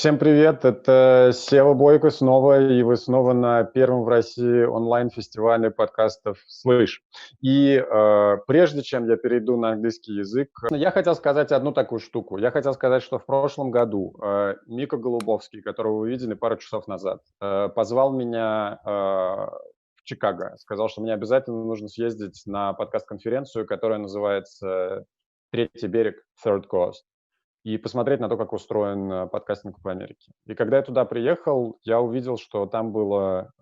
Всем привет, это Сева Бойко снова, и вы снова на первом в России онлайн-фестивале подкастов «СЛЫШ». И прежде чем я перейду на английский язык, я хотел сказать одну такую штуку. Я хотел сказать, что в прошлом году Мика Голубовский, которого вы видели пару часов назад, позвал меня в Чикаго. Сказал, что мне обязательно нужно съездить на подкаст-конференцию, которая называется «Третий берег, Third Coast», и посмотреть на то, как устроен подкастинг в Америке. И когда я туда приехал, я увидел, что там было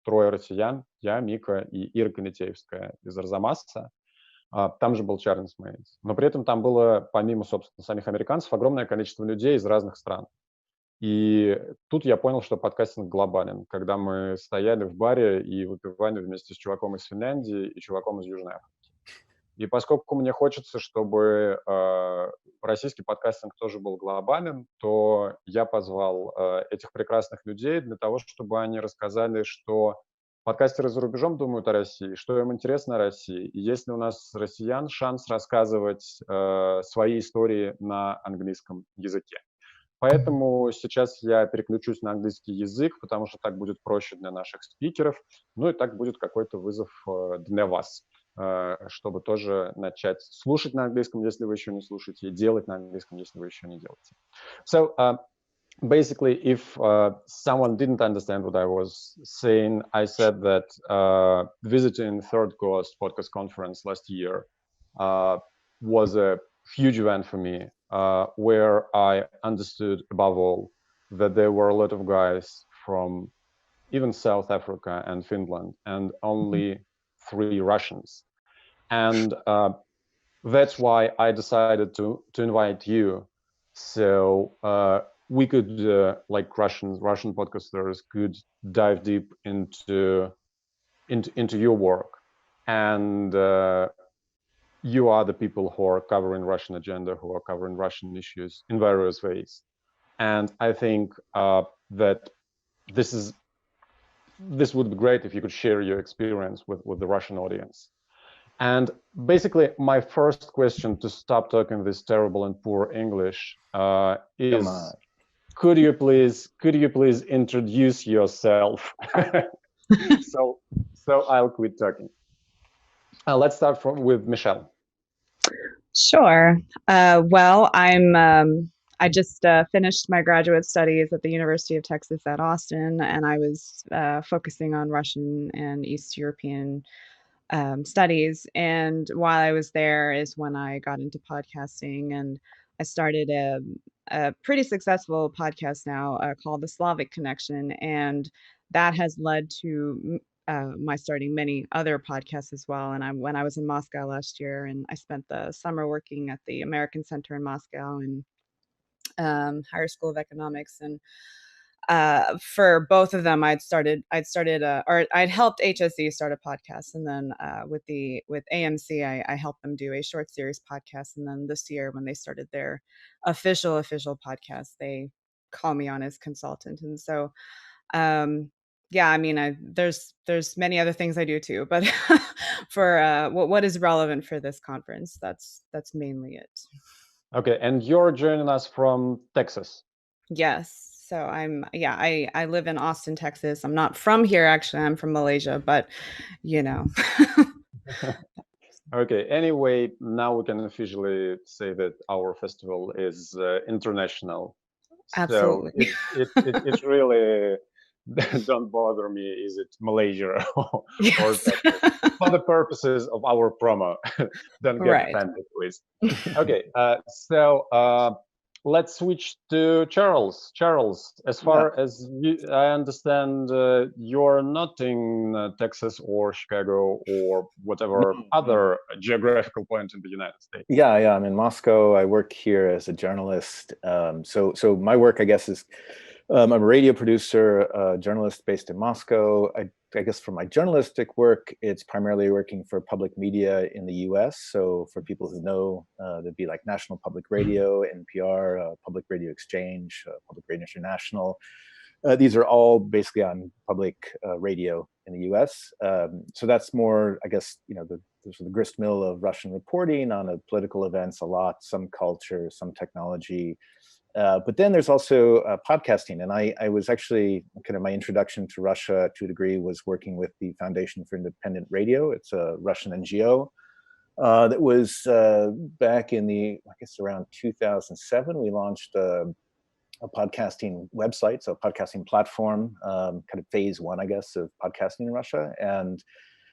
трое россиян, я, Мика и Ира Конетеевская из Арзамаса. Там же был Чарльз Мэйнс. Но при этом там было, помимо, собственно, самих американцев, огромное количество людей из разных стран. И тут я понял, что подкастинг глобален, когда мы стояли в баре и выпивали вместе с чуваком из Финляндии и чуваком из Южной Африки. И поскольку мне хочется, чтобы российский подкастинг тоже был глобален, то я позвал этих прекрасных людей для того, чтобы они рассказали, что подкастеры за рубежом думают о России, что им интересно о России. И есть ли у нас, россиян, шанс рассказывать свои истории на английском языке. Поэтому сейчас я переключусь на английский язык, потому что так будет проще для наших спикеров, ну и так будет какой-то вызов для вас, чтобы тоже начать слушать на английском, если вы еще не слушаете, и делать на английском, если вы еще не делаете. So, basically, if someone didn't understand what I was saying, I said that visiting Third Coast podcast conference last year was a huge event for me, where I understood above all that there were a lot of guys from even South Africa and Finland, and only 3 Russians. And that's why I decided to invite you. So we could, like Russian podcasters, could dive deep into your work. And you are the people who are covering Russian agenda, who are covering Russian issues in various ways. And I think that this would be great if you could share your experience with the Russian audience. And basically, my first question to stop talking this terrible and poor English is, could you please introduce yourself? So I'll quit talking. Let's start with Michelle. Sure. Well, I just finished my graduate studies at the University of Texas at Austin, and I was focusing on Russian and East European studies. And while I was there is when I got into podcasting, and I started a pretty successful podcast now called the Slavic Connexion, and that has led to my starting many other podcasts as well. And when I was in Moscow last year, and I spent the summer working at the American Center in Moscow and Higher School of Economics, and for both of them, I'd helped HSE start a podcast, and then with AMC, I helped them do a short series podcast, and then this year when they started their official podcast, they call me on as consultant, and so yeah, I mean, there's many other things I do too, but for what is relevant for this conference, that's mainly it. Okay, and you're joining us from Texas. Yes. So I live in Austin, Texas. I'm not from here, actually. I'm from Malaysia, but you know. Okay, anyway, now we can officially say that our festival is international. Absolutely. So it's really, don't bother me, is it Malaysia or Texas? For the purposes of our promo, don't get offended, please. Okay, so let's switch to Charles. Charles, as far as I understand, you're not in Texas or Chicago or whatever other geographical point in the United States. Yeah, I'm in Moscow. I work here as a journalist. So my work, I guess, is I'm a radio producer, a journalist based in Moscow. I guess for my journalistic work, it's primarily working for public media in the US. So for people who know, there'd be like National Public Radio, NPR, Public Radio Exchange, Public Radio International. These are all basically on public radio in the US. So that's more, I guess, the gristmill of Russian reporting on political events a lot, some culture, some technology, But then there's also podcasting. And I was actually, kind of my introduction to Russia to a degree was working with the Foundation for Independent Radio. It's a Russian NGO that was back in I guess around 2007, we launched a podcasting website, so a podcasting platform, kind of phase one, I guess, of podcasting in Russia. And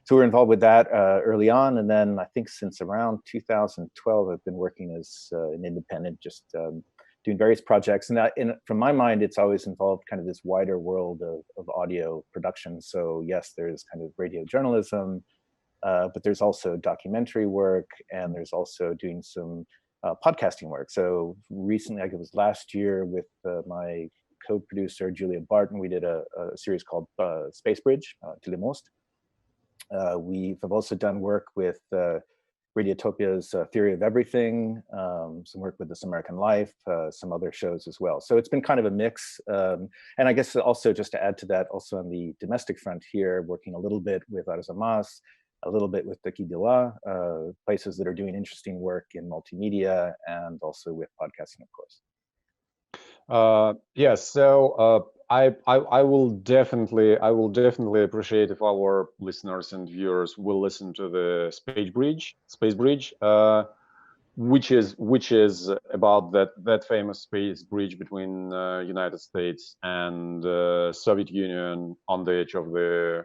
so we're involved with that early on. And then I think since around 2012, I've been working as an independent, just doing various projects. And from my mind, it's always involved kind of this wider world of audio production. So yes, there's kind of radio journalism, but there's also documentary work, and there's also doing some podcasting work. So recently, I think it was last year, with my co-producer, Julia Barton, we did a series called Space Bridge, Telemost. We've also done work with Radiotopia's Theory of Everything, some work with This American Life, some other shows as well. So it's been kind of a mix. And I guess also just to add to that, also on the domestic front here, working a little bit with Arzamas, a little bit with Taki Dila, places that are doing interesting work in multimedia, and also with podcasting, of course. Yes, so I will definitely appreciate if our listeners and viewers will listen to the Space Bridge, which is about that famous space bridge between United States and Soviet Union on the edge of the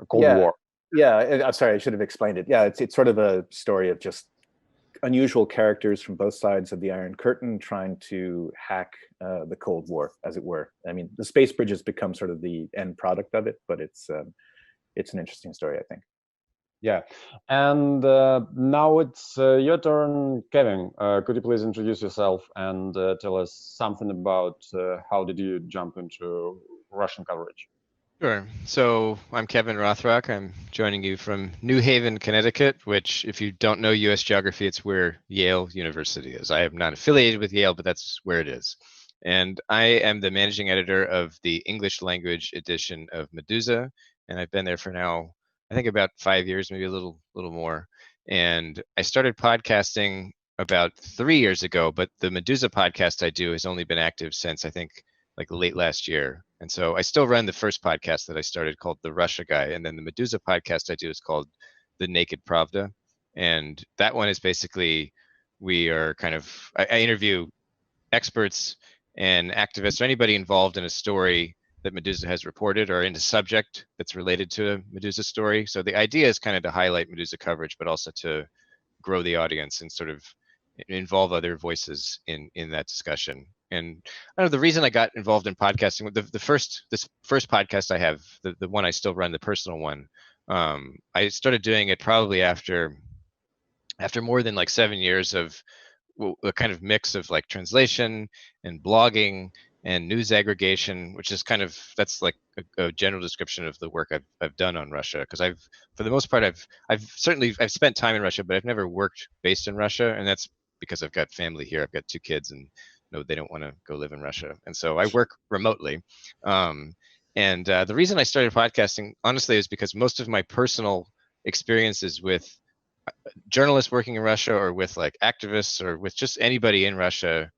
Cold War. Yeah, I'm sorry, I should have explained it. Yeah, it's sort of a story of just unusual characters from both sides of the Iron Curtain trying to hack the Cold War, as it were. I mean, the space bridge has become sort of the end product of it, but it's an interesting story, I think. Yeah, and now it's your turn, Kevin. Could you please introduce yourself and tell us something about how did you jump into Russian coverage? Sure. So I'm Kevin Rotrok. I'm joining you from New Haven, Connecticut, which, if you don't know U.S. geography, it's where Yale University is. I am not affiliated with Yale, but that's where it is. And I am the managing editor of the English language edition of Meduzа, and I've been there for now, I think, about 5 years, maybe a little more. And I started podcasting about 3 years ago, but the Meduzа podcast I do has only been active since, I think, like late last year. And so I still run the first podcast that I started called The Russia Guy. And then the Meduzа podcast I do is called The Naked Pravda. And that one is basically, we are kind of, I interview experts and activists or anybody involved in a story that Meduzа has reported or in a subject that's related to a Meduzа story. So the idea is kind of to highlight Meduzа coverage, but also to grow the audience and sort of involve other voices in that discussion. And I don't know, the reason I got involved in podcasting, this first podcast I have, the one I still run, the personal one, I started doing it probably after more than like 7 years of a kind of mix of like translation and blogging and news aggregation, which is kind of, that's like a general description of the work I've done on Russia. Because for the most part, I've spent time in Russia, but I've never worked based in Russia, and that's because I've got family here. I've got 2 kids, and no, they don't want to go live in Russia, and so I work remotely. And the reason I started podcasting, honestly, is because most of my personal experiences with journalists working in Russia, or with like activists, or with just anybody in Russia,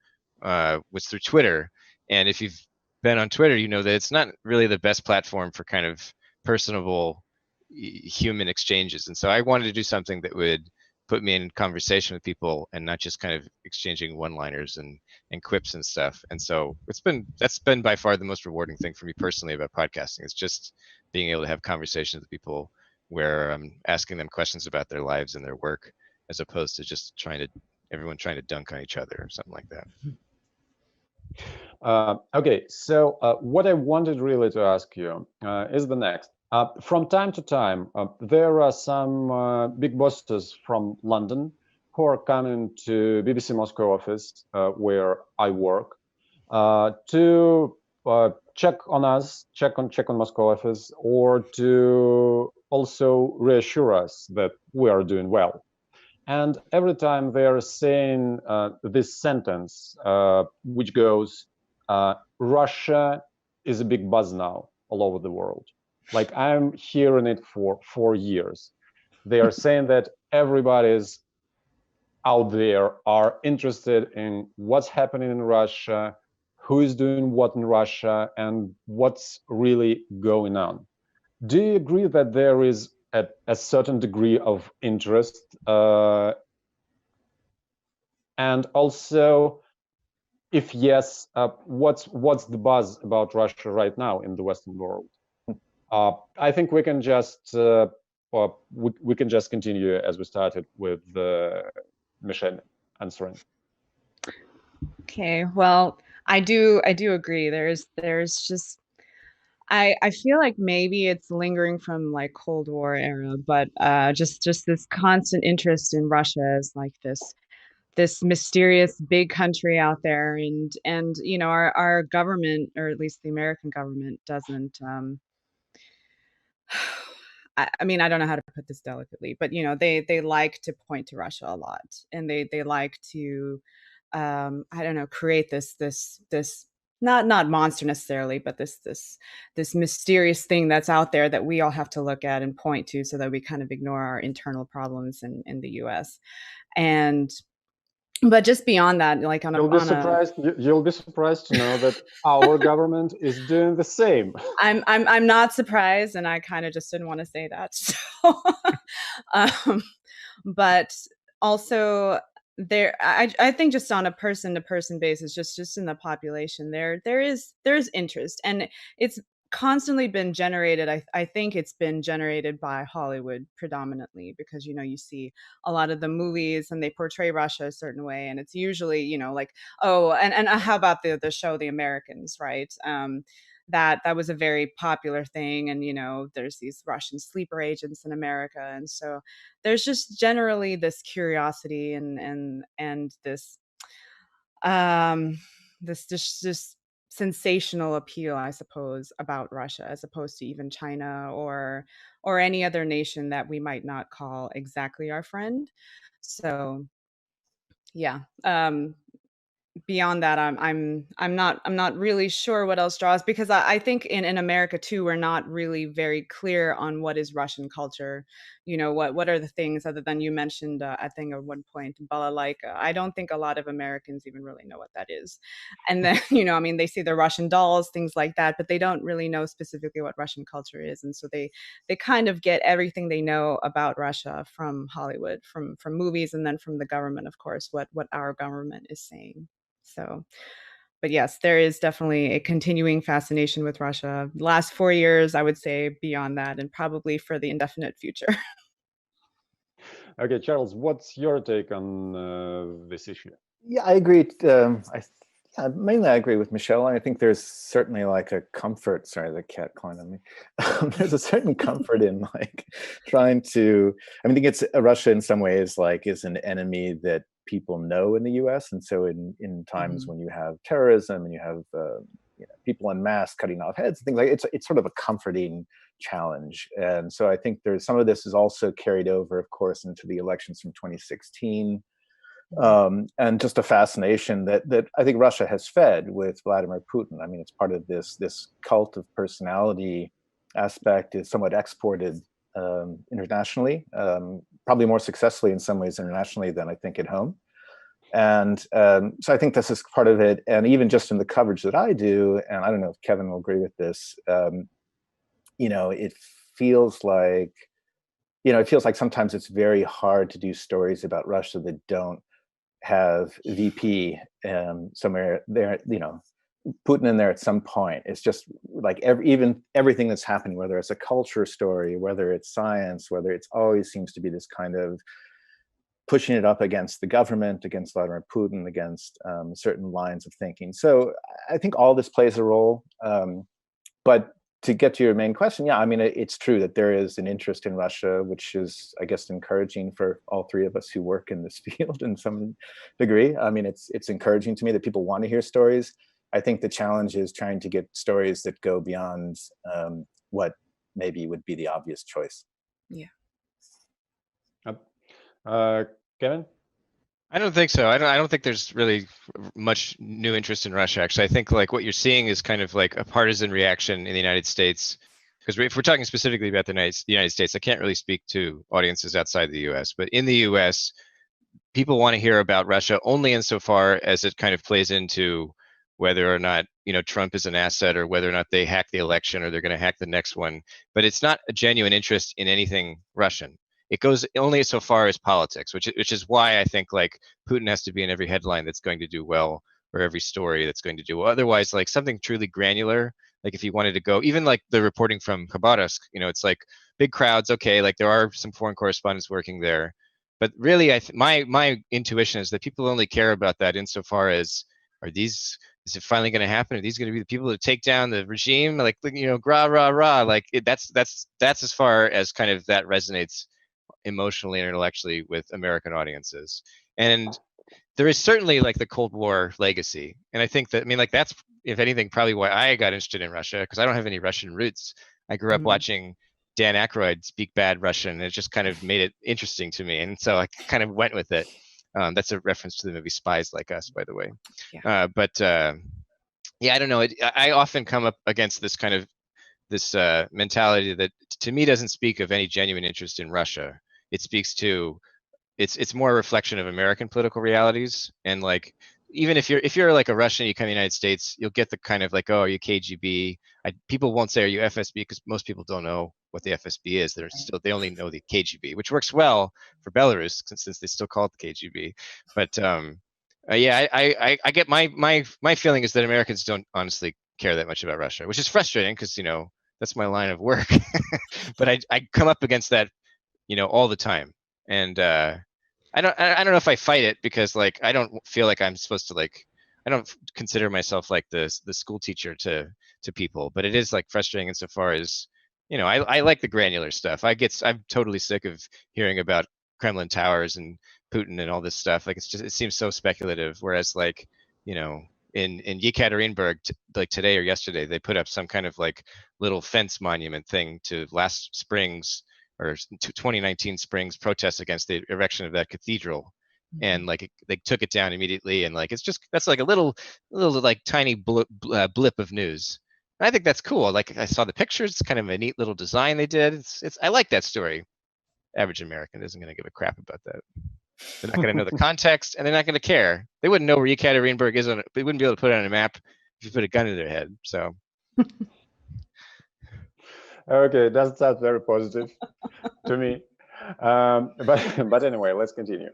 was through Twitter. And if you've been on Twitter, you know that it's not really the best platform for kind of personable human exchanges. And so I wanted to do something that would put me in conversation with people and not just kind of exchanging one-liners and quips and stuff. And so that's been by far the most rewarding thing for me personally about podcasting. It's just being able to have conversations with people where I'm asking them questions about their lives and their work, as opposed to just everyone trying to dunk on each other or something like that. Okay, so what I wanted really to ask you is the next. From time to time, there are some big bosses from London who are coming to BBC Moscow office where I work to check on us, check on Moscow office, or to also reassure us that we are doing well. And every time they are saying this sentence, which goes, Russia is a big buzz now all over the world. Like, I'm hearing it for 4 years. They are saying that everybody's out there are interested in what's happening in Russia, who is doing what in Russia, and what's really going on. Do you agree that there is a certain degree of interest? And also, if yes, what's the buzz about Russia right now in the Western world? I think we can just we can just continue as we started with Mishel answering. Okay, well, I do agree. There's just I feel like maybe it's lingering from like Cold War era, but just this constant interest in Russia as like this mysterious big country out there, and you know, our government, or at least the American government, doesn't I mean, I don't know how to put this delicately, but you know, they like to point to Russia a lot, and they like to I don't know, create this not monster necessarily, but this mysterious thing that's out there that we all have to look at and point to, so that we kind of ignore our internal problems in the US. And but just beyond that, like you'll be surprised to know that our government is doing the same. I'm not surprised, and I kind of just didn't want to say that. So, but also there, I think just on a person to person basis, just in the population, there's interest, and it's constantly been generated. I think it's been generated by Hollywood predominantly, because, you know, you see a lot of the movies and they portray Russia a certain way, and it's usually, you know, like, oh, and how about the show The Americans, right? That was a very popular thing, and you know, there's these Russian sleeper agents in America, and so there's just generally this curiosity and this this sensational appeal, I suppose, about Russia, as opposed to even China or any other nation that we might not call exactly our friend. So yeah, beyond that, I'm not really sure what else draws, because I think in America too, we're not really very clear on what is Russian culture. You know, what are the things, other than you mentioned I think at one point balalaika. I don't think a lot of Americans even really know what that is. And then, you know, I mean, they see the Russian dolls, things like that, but they don't really know specifically what Russian culture is. And so they kind of get everything they know about Russia from Hollywood, from movies, and then from the government, of course, what our government is saying. So, but yes, there is definitely a continuing fascination with Russia. The last 4 years, I would say, beyond that, and probably for the indefinite future. Okay, Charles, what's your take on this issue? Yeah, I agree. Mainly I agree with Michelle. I think there's certainly like a comfort. Sorry, the cat climbed on me. There's a certain comfort in like trying to. I mean, I think it's Russia in some ways like is an enemy that people know in the U.S. And so in times when you have terrorism and you have you know, people en masse cutting off heads and things like it's sort of a comforting challenge. And so I think there's some of this is also carried over, of course, into the elections from 2016. And just a fascination that I think Russia has fed with Vladimir Putin. I mean, it's part of this cult of personality aspect is somewhat exported internationally, probably more successfully in some ways internationally than I think at home. And so I think this is part of it. And even just in the coverage that I do, and I don't know if Kevin will agree with this, you know, it feels like sometimes it's very hard to do stories about Russia that don't have VP somewhere there, you know, Putin in there at some point. It's just like everything that's happening, whether it's a culture story, whether it's science, whether it's always seems to be this kind of pushing it up against the government, against Vladimir Putin, against certain lines of thinking. So I think all this plays a role. But to get to your main question, yeah, I mean, it's true that there is an interest in Russia, which is, I guess, encouraging for all three of us who work in this field in some degree. I mean, it's encouraging to me that people want to hear stories. I think the challenge is trying to get stories that go beyond what maybe would be the obvious choice. Yeah. Kevin? I don't think so. I don't think there's really much new interest in Russia. Actually, I think like what you're seeing is kind of like a partisan reaction in the United States. Because if we're talking specifically about the United States, I can't really speak to audiences outside the U.S. But in the U.S., people want to hear about Russia only insofar as it kind of plays into whether or not, Trump is an asset, or whether or not they hack the election, or they're going to hack the next one. But it's not a genuine interest in anything Russian. It goes only so far as politics, which is why I think like Putin has to be in every headline that's going to do well, or every story that's going to do well. Otherwise, like something truly granular, like if you wanted to go, even like the reporting from Khabarovsk, it's like big crowds. Okay, like there are some foreign correspondents working there, but really, my intuition is that people only care about that insofar as, is it finally going to happen? Are these going to be the people that take down the regime? Like, rah, rah, rah. Like that's as far as kind of that resonates emotionally and intellectually with American audiences. And there is certainly like the Cold War legacy. And I think that, like that's, if anything, probably why I got interested in Russia, because I don't have any Russian roots. I grew up watching Dan Aykroyd speak bad Russian, and it just kind of made it interesting to me. And so I kind of went with it. That's a reference to the movie Spies Like Us, by the way. Yeah. Yeah, I don't know. I often come up against this kind of mentality that to me doesn't speak of any genuine interest in Russia. It speaks to, it's more a reflection of American political realities. And like, even if you're like a Russian, you come to the United States, you'll get the kind of like, oh, are you KGB? People won't say, are you FSB? Because most people don't know what the FSB is. They only know the KGB, which works well for Belarus since they still call it the KGB. But yeah, I get my feeling is that Americans don't honestly care that much about Russia, which is frustrating because that's my line of work. But I come up against that all the time, and I don't know if I fight it, because like I don't feel like I'm supposed to, like, I don't consider myself like the school teacher to people, but it is like frustrating insofar as I like the granular stuff. I'm totally sick of hearing about Kremlin towers and Putin and all this stuff. Like it seems so speculative. Whereas like in Yekaterinburg, like today or yesterday, they put up some kind of like little fence monument thing to last spring's or 2019 spring's protests against the erection of that cathedral. And like they took it down immediately, and like that's like a little like tiny blip of news. And I think that's cool. Like I saw the pictures. It's kind of a neat little design they did. I like that story. Average American isn't going to give a crap about that. They're not going to know the context, and they're not going to care. They wouldn't know where Yekaterinburg is they wouldn't be able to put it on a map if you put a gun to their head. So. Okay, that sounds very positive to me. But anyway, let's continue.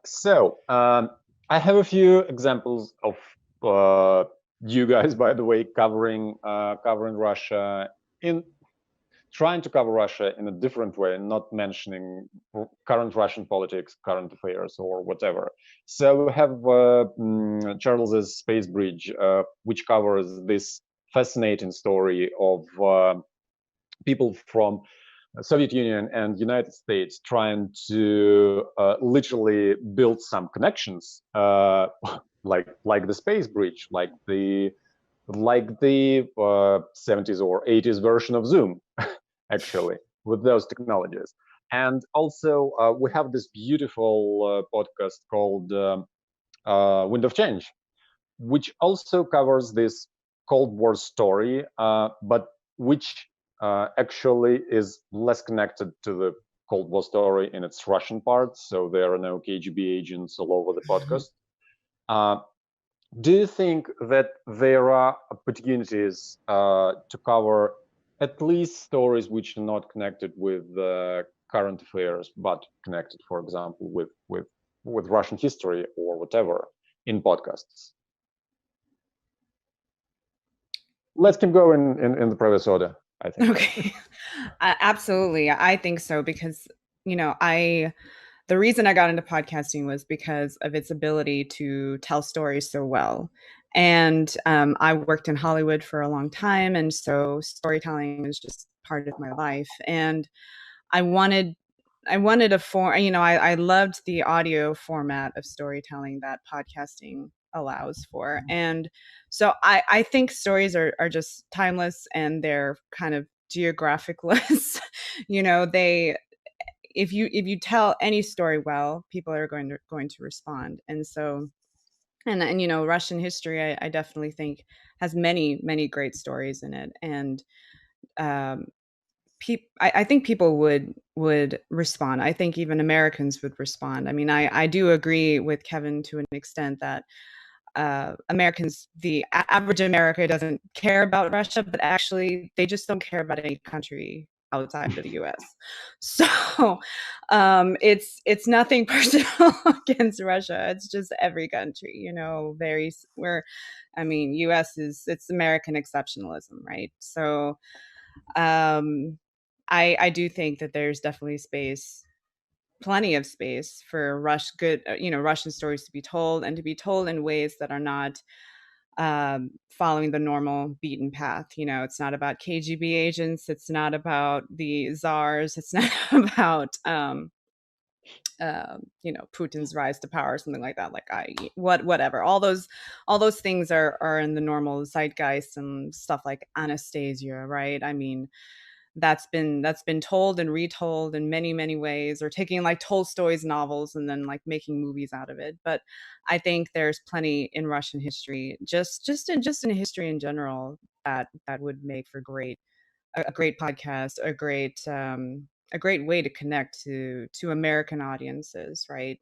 So I have a few examples of you guys, by the way, covering Russia, in trying to cover Russia in a different way, not mentioning current Russian politics, current affairs, or whatever. So we have Charles's Space Bridge, which covers this fascinating story of people from Soviet Union and United States trying to literally build some connections, like the space bridge, like the 70s or 80s version of Zoom, actually, with those technologies. And also, we have this beautiful podcast called Wind of Change, which also covers this Cold War story, but which actually is less connected to the Cold War story in its Russian part. So there are no KGB agents all over the podcast. Do you think that there are opportunities to cover at least stories which are not connected with current affairs, but connected, for example, with Russian history or whatever in podcasts? Let's keep going in the previous order, I think. Okay. Absolutely. I think so, because, the reason I got into podcasting was because of its ability to tell stories so well. And I worked in Hollywood for a long time. And so storytelling is just part of my life. And I wanted a form, I loved the audio format of storytelling that podcasting allows for. And so I think stories are just timeless, and they're kind of geographicless. If you tell any story well, people are going to respond. And so, and Russian history, I definitely think has many great stories in it. And I think people would respond. I think even Americans would respond. I mean, I do agree with Kevin to an extent that Americans, the average America doesn't care about Russia, but actually they just don't care about any country outside of the U.S. So it's nothing personal against Russia. It's just every country, you know, I mean, U.S. it's American exceptionalism, right? So I do think that there's definitely plenty of space for Russian stories to be told, and to be told in ways that are not following the normal beaten path. You know, it's not about KGB agents. It's not about the czars. It's not about Putin's rise to power or something like that. Like whatever. All those things are in the normal zeitgeist, and stuff like Anastasia, right? I mean, that's been told and retold in many, many ways, or taking like Tolstoy's novels and then like making movies out of it. But I think there's plenty in Russian history, just in history in general, that would make for a great podcast, a great way to connect to American audiences, right?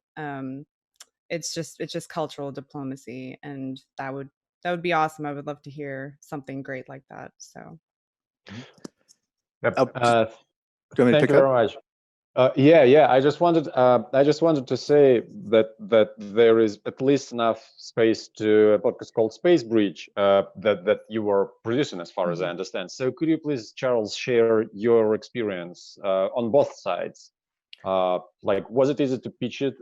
It's just cultural diplomacy, and that would be awesome. I would love to hear something great like that. So. Yep. Do you want me to Thank pick you up? very much. Yeah. I just wanted to say that there is at least enough space to a podcast called Space Bridge that you were producing, as far as I understand. So could you please, Charles, share your experience on both sides? Like, was it easy to pitch it?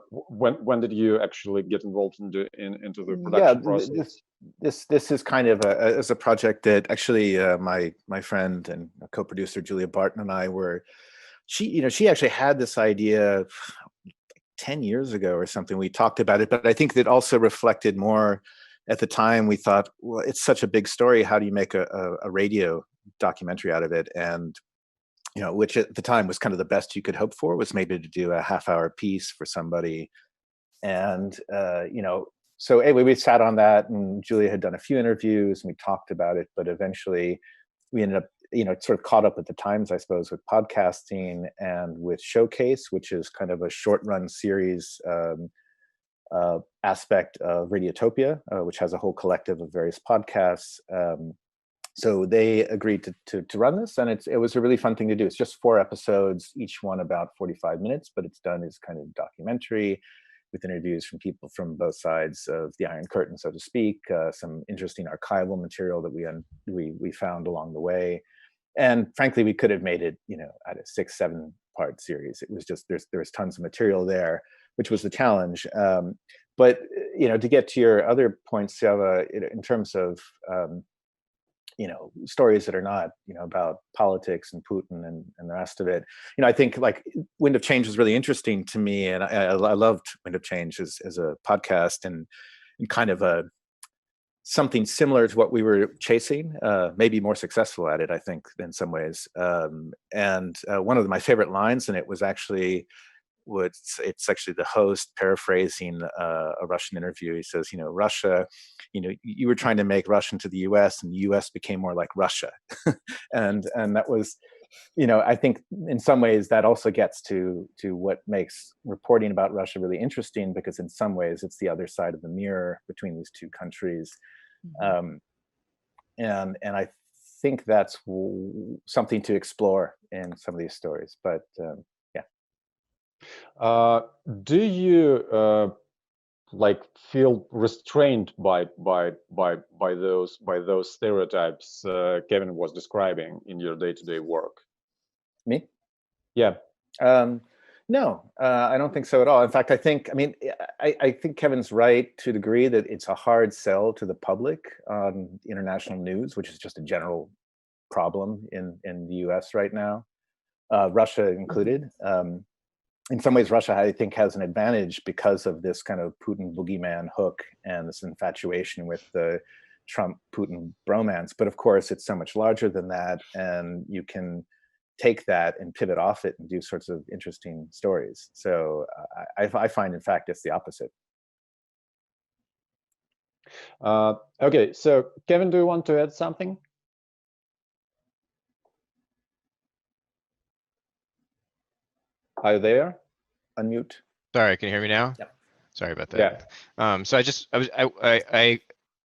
When did you actually get involved into the production process? This is kind of a project that actually my friend and co-producer Julia Barton and I were. She actually had this idea 10 years ago or something. We talked about it, but I think that also reflected more at the time. We thought, well, it's such a big story. How do you make a radio documentary out of it? And which at the time was kind of the best you could hope for, was maybe to do a half-hour piece for somebody. And so anyway, we sat on that, and Julia had done a few interviews, and we talked about it. But eventually, we ended up, sort of caught up at the times, I suppose, with podcasting and with Showcase, which is kind of a short-run series aspect of Radiotopia, which has a whole collective of various podcasts. So they agreed to run this, and it was a really fun thing to do. It's just 4 episodes, each one about 45 minutes, but it's done as kind of documentary, with interviews from people from both sides of the Iron Curtain, so to speak. Some interesting archival material that we found along the way, and frankly, we could have made it, at a 6-7 part series. It was just there was tons of material there, which was the challenge. But to get to your other points, Seva, in terms of stories that are not, about politics and Putin and the rest of it. I think like Wind of Change was really interesting to me, and I loved Wind of Change as a podcast, and kind of something similar to what we were chasing, maybe more successful at it, I think, in some ways. And one of my favorite lines in it was actually, it's actually the host paraphrasing a Russian interview. He says, Russia, you were trying to make Russian to the US, and the US became more like Russia. and that was, I think in some ways that also gets to what makes reporting about Russia really interesting, because in some ways it's the other side of the mirror between these two countries. And I think that's something to explore in some of these stories. But do you feel restrained by those stereotypes Kevin was describing in your day-to-day work? Me? Yeah. No, I don't think so at all. In fact, I think Kevin's right to a degree that it's a hard sell to the public on international news, which is just a general problem in the US right now, Russia included. In some ways, Russia, I think, has an advantage because of this kind of Putin boogeyman hook and this infatuation with the Trump-Putin bromance. But of course, it's so much larger than that, and you can take that and pivot off it and do sorts of interesting stories. So I find, in fact, it's the opposite. Okay, so Kevin, do you want to add something? Are you there? Unmute. Sorry, can you hear me now? Yep. Sorry about that. So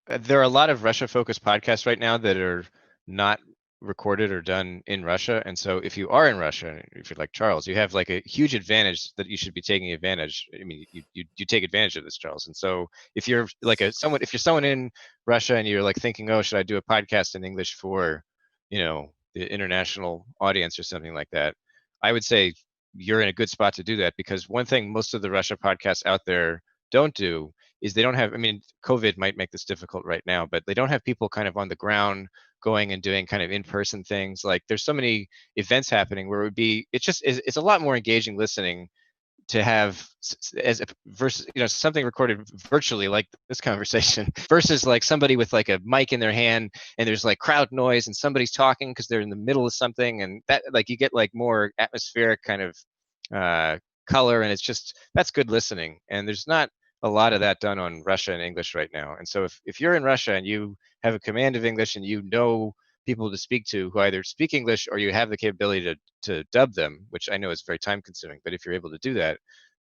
there are a lot of Russia-focused podcasts right now that are not recorded or done in Russia. And so if you are in Russia, if you're like Charles, you have like a huge advantage that you should be taking advantage. I mean, you take advantage of this, Charles. And so if you're like if you're someone in Russia and you're like thinking, oh, should I do a podcast in English for, the international audience or something like that, I would say you're in a good spot to do that, because one thing most of the Russia podcasts out there don't do is they don't have, I mean, COVID might make this difficult right now, but they don't have people kind of on the ground going and doing kind of in-person things. Like there's so many events happening where it's a lot more engaging listening to have versus something recorded virtually like this conversation versus like somebody with like a mic in their hand and there's like crowd noise and somebody's talking because they're in the middle of something, and that like you get like more atmospheric kind of color, and that's good listening. And there's not a lot of that done on Russia and English right now. And so if you're in Russia and you have a command of English and people to speak to who either speak English or you have the capability to dub them, which I know is very time consuming, but if you're able to do that,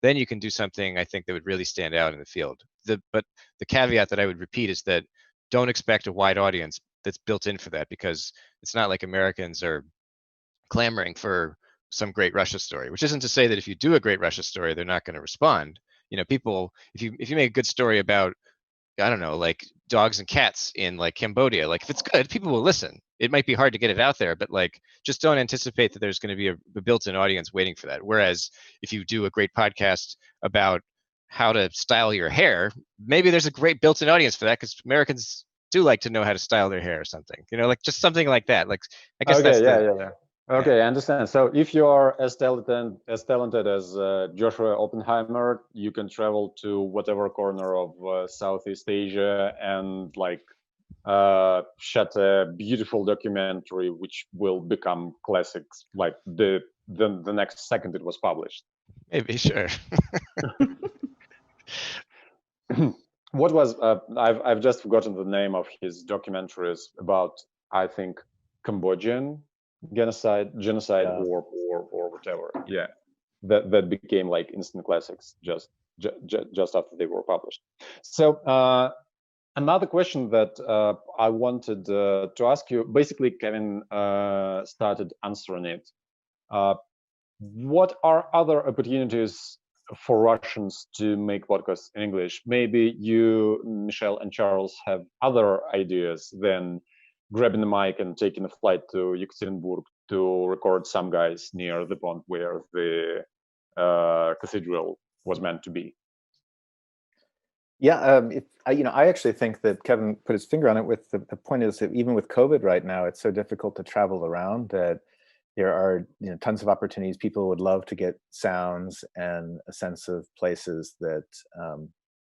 then you can do something I think that would really stand out in the field. But the caveat that I would repeat is that don't expect a wide audience that's built in for that, because it's not like Americans are clamoring for some great Russia story, which isn't to say that if you do a great Russia story, they're not going to respond. People, if you make a good story about, I don't know, like dogs and cats in like Cambodia, like if it's good, people will listen. It might be hard to get it out there, but like just don't anticipate that there's going to be a built-in audience waiting for that. Whereas if you do a great podcast about how to style your hair, maybe there's a great built-in audience for that, because Americans do like to know how to style their hair or something, like just something like that. Like I guess Okay, that's Okay, I understand. So if you are as talented as Joshua Oppenheimer, you can travel to whatever corner of Southeast Asia and like shot a beautiful documentary which will become classics like the next second it was published. maybe, sure. What was I've just forgotten the name of his documentaries about, I think, Cambodian genocide or whatever. Yeah, that became like instant classics just after they were published. So another question that I wanted to ask you, basically Kevin started answering it. What are other opportunities for Russians to make podcasts in English? Maybe you, Michelle and Charles, have other ideas than grabbing the mic and taking a flight to Yekaterinburg to record some guys near the pond where the cathedral was meant to be. Yeah, I actually think that Kevin put his finger on it. With the point is that even with COVID right now, it's so difficult to travel around that there are tons of opportunities. People would love to get sounds and a sense of places that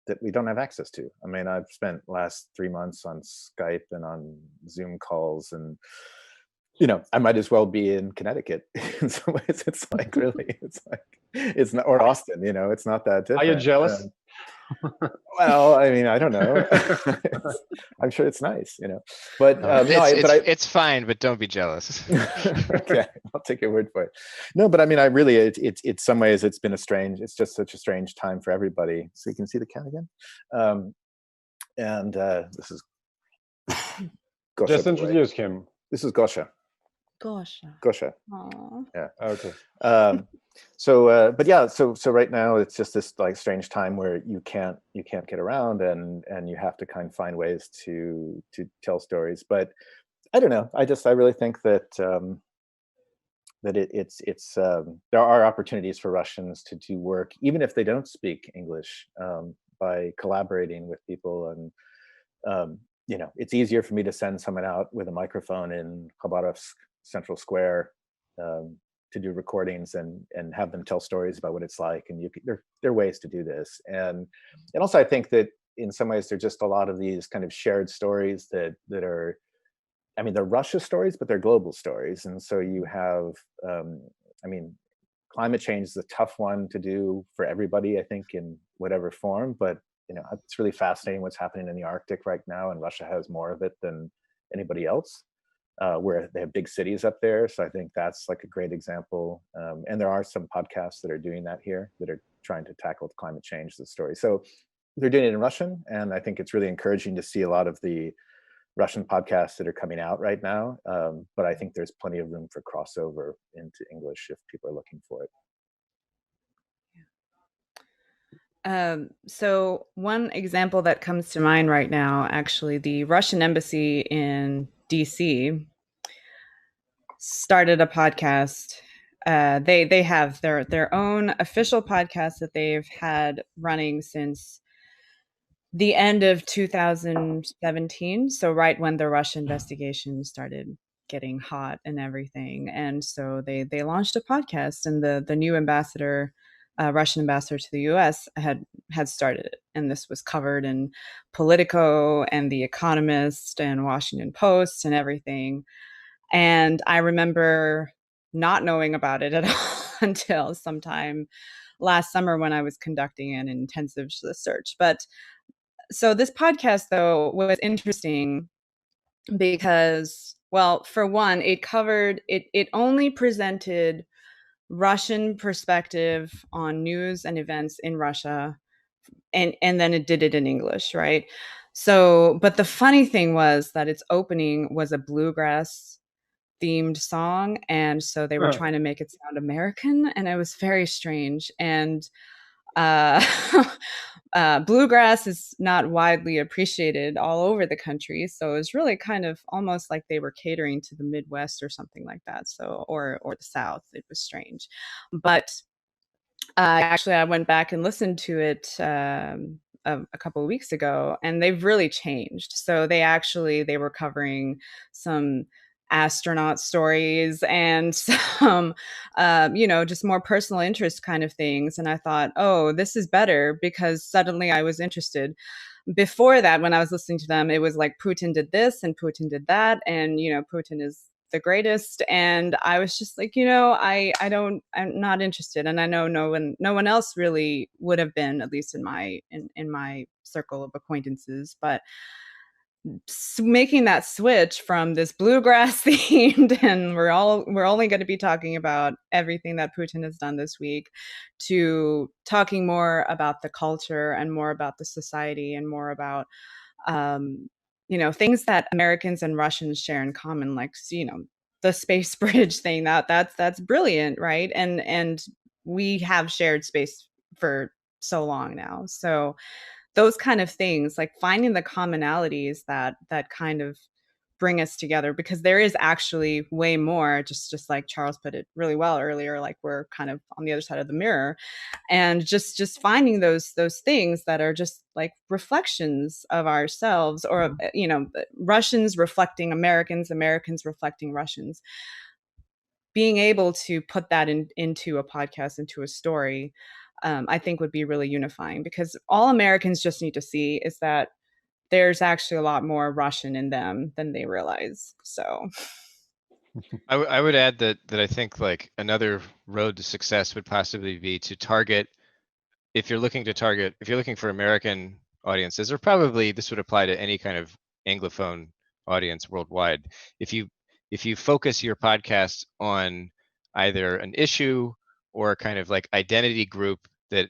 that we don't have access to. I mean, I've spent last 3 months on Skype and on Zoom calls, and I might as well be in Connecticut. In some ways, it's like it's not, or Austin. It's not that different. Are you jealous? Well, I mean, I don't know. I'm sure it's nice, but it's fine, but don't be jealous. Okay, I'll take your word for it. No, but I mean, it's some ways it's just such a strange time for everybody. So you can see the cat again. And this is Gosha. Just introduce him. This is Gosha. Gosha. Aww. Yeah. Okay. But yeah, so right now it's just this like strange time where you can't get around, and you have to kind of find ways to tell stories. But I don't know. I really think that it's there are opportunities for Russians to do work even if they don't speak English, by collaborating with people. And it's easier for me to send someone out with a microphone in Khabarovsk Central Square to do recordings and have them tell stories about what it's like. And there are ways to do this. And also I think that in some ways there's just a lot of these kind of shared stories that are, I mean, they're Russia stories, but they're global stories. And so you have, I mean, climate change is a tough one to do for everybody, I think, in whatever form. But it's really fascinating what's happening in the Arctic right now, and Russia has more of it than anybody else. where they have big cities up there. So I think that's like a great example. And there are some podcasts that are doing that here that are trying to tackle climate change, the story. So they're doing it in Russian. And I think it's really encouraging to see a lot of the Russian podcasts that are coming out right now. But I think there's plenty of room for crossover into English if people are looking for it. So one example that comes to mind right now, actually, the Russian embassy in DC started a podcast. They have their own official podcast that they've had running since the end of 2017. So right when the Russian investigation started getting hot and everything. And so they launched a podcast, and the new ambassador, Russian ambassador to the US had started it. And this was covered in Politico and The Economist and Washington Post and everything. And I remember not knowing about it at all until sometime last summer when I was conducting an intensive search. But so this podcast, though, was interesting because, well, for one, it only presented Russian perspective on news and events in Russia, and then it did it in English, right? So, but the funny thing was that its opening was a bluegrass themed song, and so they were trying to make it sound American, and it was very strange. And bluegrass is not widely appreciated all over the country, so it was really kind of almost like they were catering to the Midwest or something like that. So, or the South. It was strange, but actually, I went back and listened to it a couple of weeks ago, and they've really changed. So they were covering some astronaut stories and some just more personal interest kind of things. And I thought, oh, this is better, because suddenly I was interested. Before that, when I was listening to them, it was like Putin did this and Putin did that, and Putin is the greatest. And I was just like, I'm not interested. And I know no one else really would have been, at least in my circle of acquaintances. But making that switch from this bluegrass themed and we're only going to be talking about everything that Putin has done this week, to talking more about the culture and more about the society and more about things that Americans and Russians share in common, like the space bridge thing. That's brilliant, right? And we have shared space for so long now. So those kind of things, like finding the commonalities that kind of bring us together, because there is actually way more, just like Charles put it really well earlier, like we're kind of on the other side of the mirror, and just finding those things that are just like reflections of ourselves, or Russians reflecting Americans, Americans reflecting Russians. Being able to put that into a podcast, into a story, I think would be really unifying, because all Americans just need to see is that there's actually a lot more Russian in them than they realize. So I would add that I think like another road to success would possibly be to target, if you're looking for American audiences, or probably this would apply to any kind of Anglophone audience worldwide. If you focus your podcast on either an issue or kind of like identity group that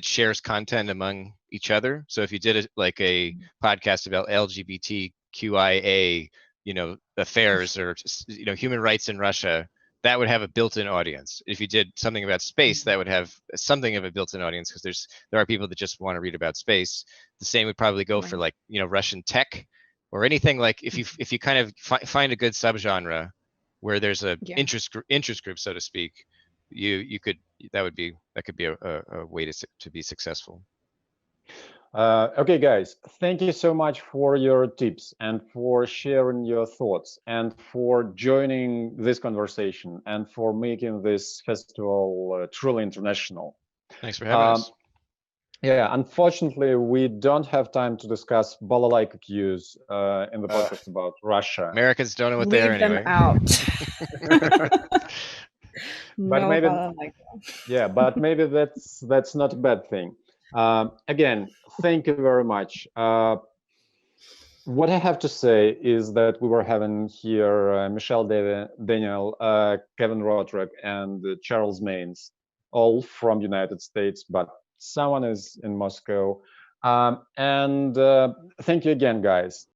shares content among each other. So if you did a podcast about LGBTQIA, affairs, or human rights in Russia, that would have a built-in audience. If you did something about space, that would have something of a built-in audience, because there are people that just want to read about space. The same would probably go for Russian tech, or anything like, if you kind of find a good subgenre where there's a interest group, so to speak, that could be a way to be successful. Okay, guys, thank you so much for your tips and for sharing your thoughts and for joining this conversation and for making this festival truly international. Thanks for having us. Yeah, unfortunately, we don't have time to discuss balalaika cues in the podcast about Russia. Americans don't know what they are anyway. Leave them out. But maybe that's not a bad thing. Again, thank you very much. What I have to say is that we were having here Mishel Дэниэл, Kevin Rotrok, and Charles Мэйнс, all from United States, but someone is in Moscow. And thank you again, guys.